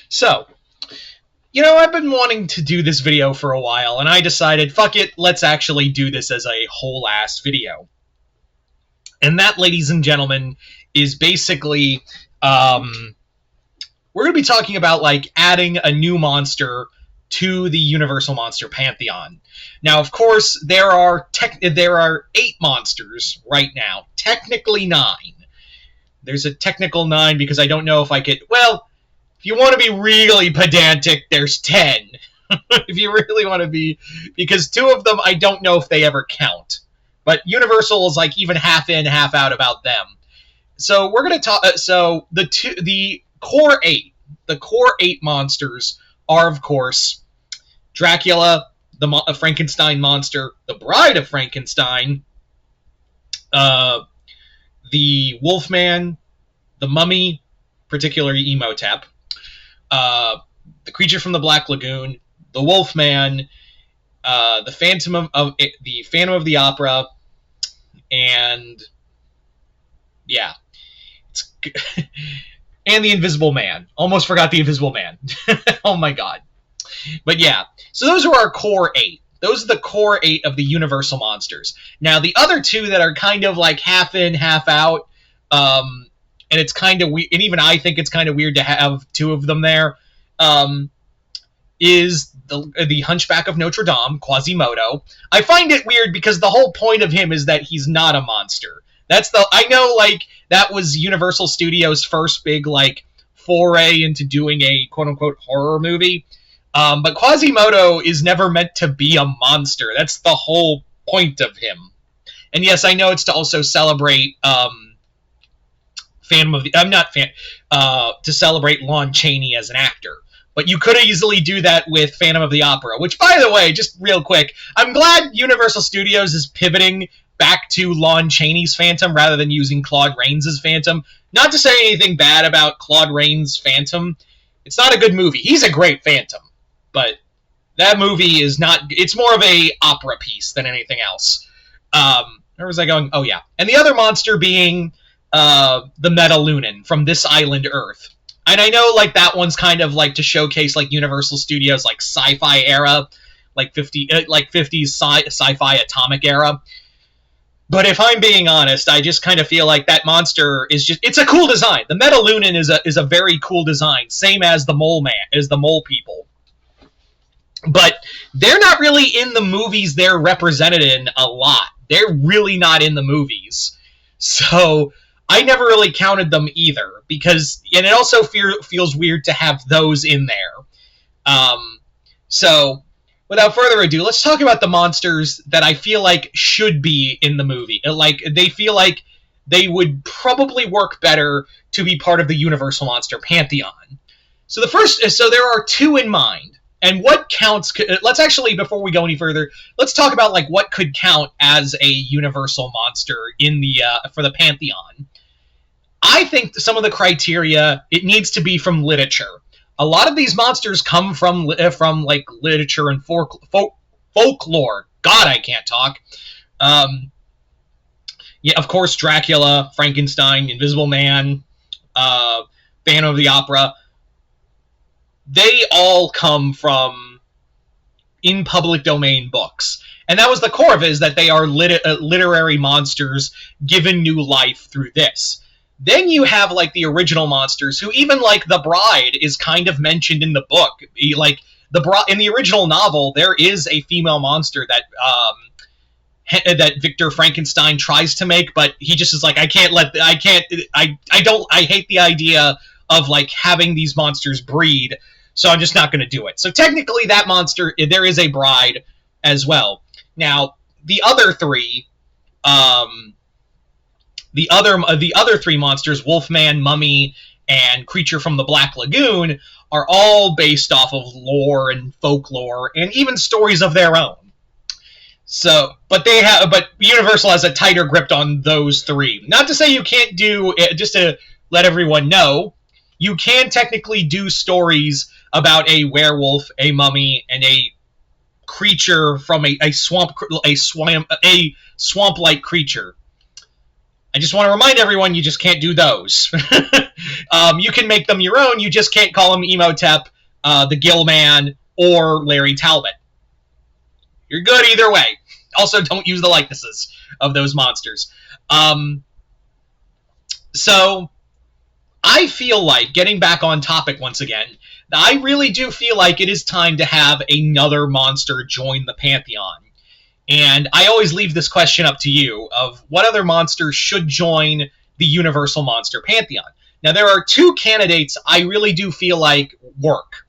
So, I've been wanting to do this video for a while, and I decided, fuck it, let's actually do this as a whole-ass video. And that, ladies and gentlemen, is basically, we're going to be talking about, adding a new monster to the Universal Monster Pantheon. Now, of course, there are 8 monsters right now. Technically 9. There's a technical 9 because I don't know if I could... Well, if you want to be really pedantic, there's 10. If you really want to be... Because 2 of them, I don't know if they ever count. But Universal is even half in, half out about them. So we're going to talk... So the core 8. The core 8 monsters are, of course, Dracula, the Frankenstein monster, the Bride of Frankenstein, the Wolfman, the Mummy, particularly Emotep, the Creature from the Black Lagoon, the Wolfman, the Phantom of the Opera, and yeah, and the Invisible Man. Almost forgot the Invisible Man. Oh my god. But yeah, so those are our core 8. Those are the core 8 of the Universal monsters. Now, the other 2 that are kind of half in, half out, and it's kind of weird, and even I think it's kind of weird to have 2 of them there, is the Hunchback of Notre Dame, Quasimodo. I find it weird because the whole point of him is that he's not a monster. I know, that was Universal Studios' first big, foray into doing a quote-unquote horror movie. But Quasimodo is never meant to be a monster. That's the whole point of him. And yes, I know it's to also celebrate, to celebrate Lon Chaney as an actor. But you could easily do that with Phantom of the Opera, which, by the way, just real quick, I'm glad Universal Studios is pivoting back to Lon Chaney's Phantom rather than using Claude Rains' Phantom. Not to say anything bad about Claude Rains' Phantom. It's not a good movie. He's a great Phantom. But that movie is not... It's more of a opera piece than anything else. Where was I going? Oh, yeah. And the other monster being the Metalunan from This Island Earth. And I know, that one's kind of, to showcase, Universal Studios, sci-fi era, 50s sci-fi atomic era. But if I'm being honest, I just kind of feel like that monster is just... It's a cool design. The Metalunan is a very cool design. Same as the Mole People. But they're not really in the movies they're represented in a lot. They're really not in the movies. So I never really counted them either. And it also feels weird to have those in there. So without further ado, let's talk about the monsters that I feel like should be in the movie. They feel like they would probably work better to be part of the Universal Monster Pantheon. So there are 2 in mind. And what counts... Let's actually, before we go any further, let's talk about what could count as a Universal monster in the for the Pantheon. I think some of the criteria, it needs to be from literature. A lot of these monsters come from literature and folklore. God, I can't talk. Yeah, of course, Dracula, Frankenstein, Invisible Man, Phantom of the Opera. They all come from in public domain books. And that was the core of it, is that they are literary monsters given new life through this. Then you have, the original monsters, who even, the Bride is kind of mentioned in the book. In the original novel, there is a female monster that that Victor Frankenstein tries to make, but he just is I hate the idea of, having these monsters breed, so I'm just not going to do it. So technically that monster, there is a Bride as well. Now, the other 3, the other 3 monsters, Wolfman, Mummy, and Creature from the Black Lagoon, are all based off of lore and folklore, and even stories of their own. So, but Universal has a tighter grip on those 3. Not to say you can't do, just to let everyone know, you can technically do stories about a werewolf, a mummy, and a creature from a swamp-like creature. I just want to remind everyone, you just can't do those. You can make them your own, you just can't call them Emotep, the Gill Man, or Larry Talbot. You're good either way. Also, don't use the likenesses of those monsters. So, I feel like, getting back on topic once again, I really do feel like it is time to have another monster join the Pantheon. And I always leave this question up to you, of what other monsters should join the Universal Monster Pantheon. Now, there are two candidates I really do feel like work.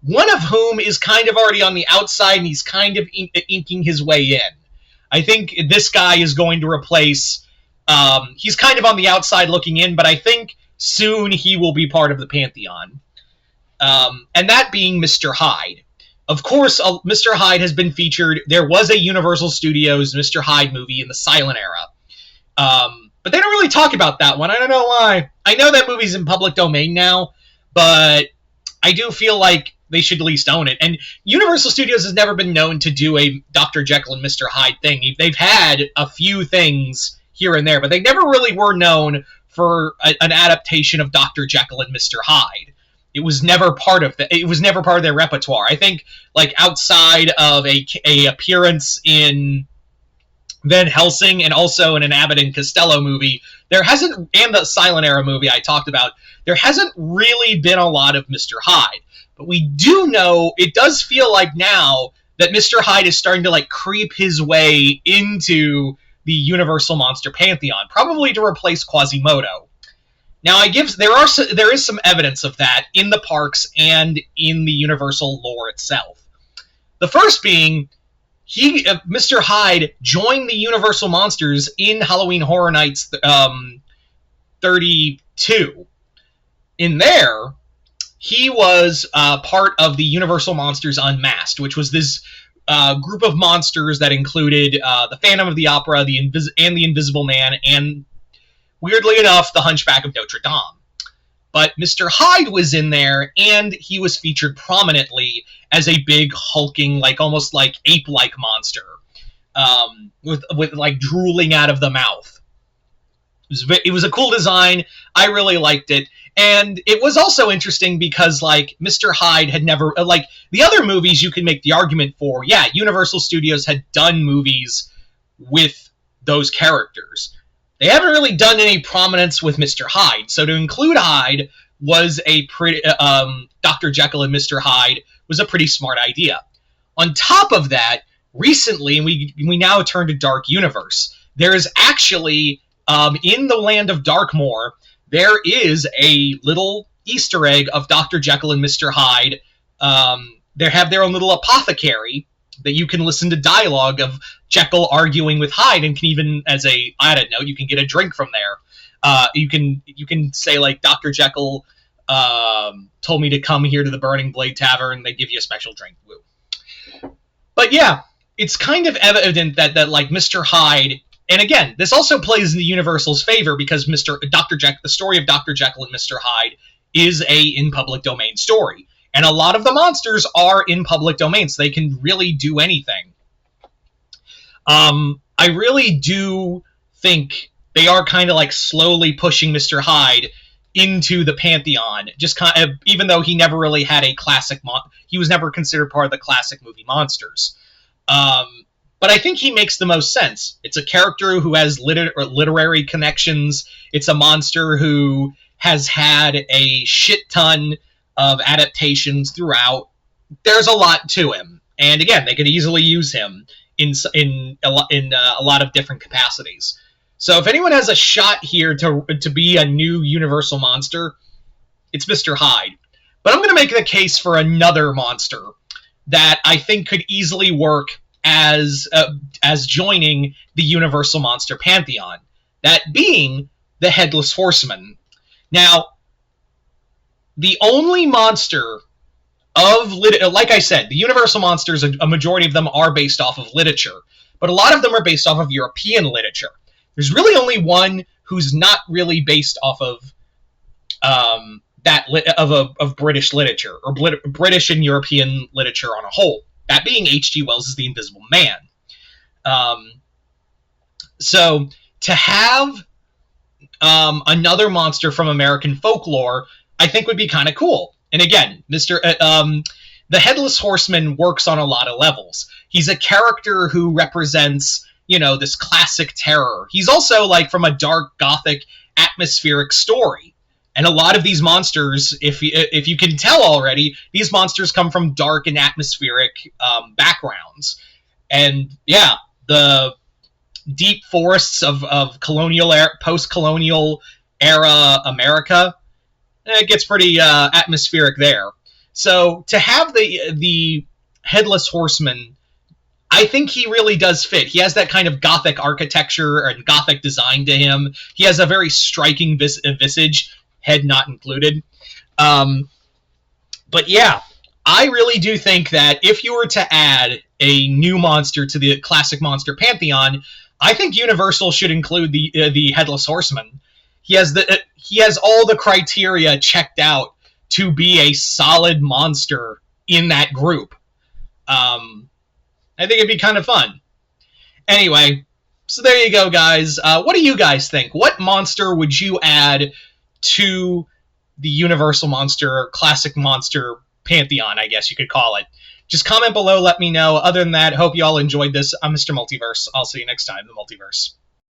One of whom is kind of already on the outside, and he's kind of inking his way in. I think this guy is going to replace... he's kind of on the outside looking in, but I think soon he will be part of the Pantheon. And that being Mr. Hyde. Of course, Mr. Hyde has been featured. There was a Universal Studios Mr. Hyde movie in the silent era. But they don't really talk about that one. I don't know why. I know that movie's in public domain now, but I do feel like they should at least own it. And Universal Studios has never been known to do a Dr. Jekyll and Mr. Hyde thing. They've had a few things here and there, but they never really were known for an adaptation of Dr. Jekyll and Mr. Hyde. It was never part of their repertoire. I think, like, outside of a appearance in Van Helsing and also in an Abbott and Costello movie, and the silent era movie I talked about, there hasn't really been a lot of Mr. Hyde. But we do know, it does feel like now that Mr. Hyde is starting to, like, creep his way into the Universal Monster Pantheon, probably to replace Quasimodo. Now, there is some evidence of that in the parks and in the Universal lore itself. The first being, Mr. Hyde joined the Universal Monsters in Halloween Horror Nights 32. In there, he was part of the Universal Monsters Unmasked, which was this group of monsters that included the Phantom of the Opera, the Invisible Man, and, weirdly enough, the Hunchback of Notre Dame. But Mr. Hyde was in there, and he was featured prominently as a big, hulking, like, almost like ape-like monster, with like drooling out of the mouth. It was a cool design. I really liked it. And it was also interesting because, like, Mr. Hyde had never... Like, the other movies you can make the argument for, yeah, Universal Studios had done movies with those characters. They haven't really done any prominence with Mr. Hyde, so to include Hyde was a pretty... Dr. Jekyll and Mr. Hyde was a pretty smart idea. On top of that, recently, and we now turn to Dark Universe, there is actually, in the land of Darkmoor, there is a little Easter egg of Dr. Jekyll and Mr. Hyde. They have their own little apothecary that you can listen to dialogue of Jekyll arguing with Hyde, and can even, as a added note, you can get a drink from there. You can say, like, Dr. Jekyll told me to come here to the Burning Blade Tavern, they give you a special drink. Woo. But yeah, it's kind of evident that like, Mr. Hyde... And again, this also plays in the Universal's favor because the story of Dr. Jekyll and Mr. Hyde is a in-public domain story. And a lot of the monsters are in public domain, so they can really do anything. I really do think they are kind of like slowly pushing Mr. Hyde into the Pantheon, just kind of, even though he never really had a classic... he was never considered part of the classic movie monsters. But I think he makes the most sense. It's a character who has literary connections. It's a monster who has had a shit ton of adaptations throughout. There's a lot to him. And again, they could easily use him in a lot of different capacities. So if anyone has a shot here to be a new Universal monster, it's Mr. Hyde. But I'm going to make the case for another monster that I think could easily work as joining the Universal Monster Pantheon, that being the Headless Horseman. Now, the only monster of... Like I said, the Universal monsters, a majority of them are based off of literature, but a lot of them are based off of European literature. There's really only one who's not really based off of British literature, or British and European literature on a whole. That being H.G. Wells' The Invisible Man. So, to have Another monster from American folklore, I think would be kind of cool. And again, the Headless Horseman works on a lot of levels. He's a character who represents, this classic terror. He's also like from a dark, gothic, atmospheric story. And a lot of these monsters, if you can tell already, these monsters come from dark and atmospheric backgrounds. And yeah, the deep forests of colonial post-colonial era America, it gets pretty atmospheric there. So to have the Headless Horseman, I think he really does fit. He has that kind of gothic architecture and gothic design to him. He has a very striking visage, head not included. But yeah, I really do think that if you were to add a new monster to the classic monster pantheon, I think Universal should include the Headless Horseman. He has all the criteria checked out to be a solid monster in that group. I think it'd be kind of fun. Anyway, so there you go, guys. What do you guys think? What monster would you add to the Universal Monster, Classic Monster Pantheon, I guess you could call it? Just comment below, let me know. Other than that, hope you all enjoyed this. I'm Mr. Multiverse. I'll see you next time, the Multiverse.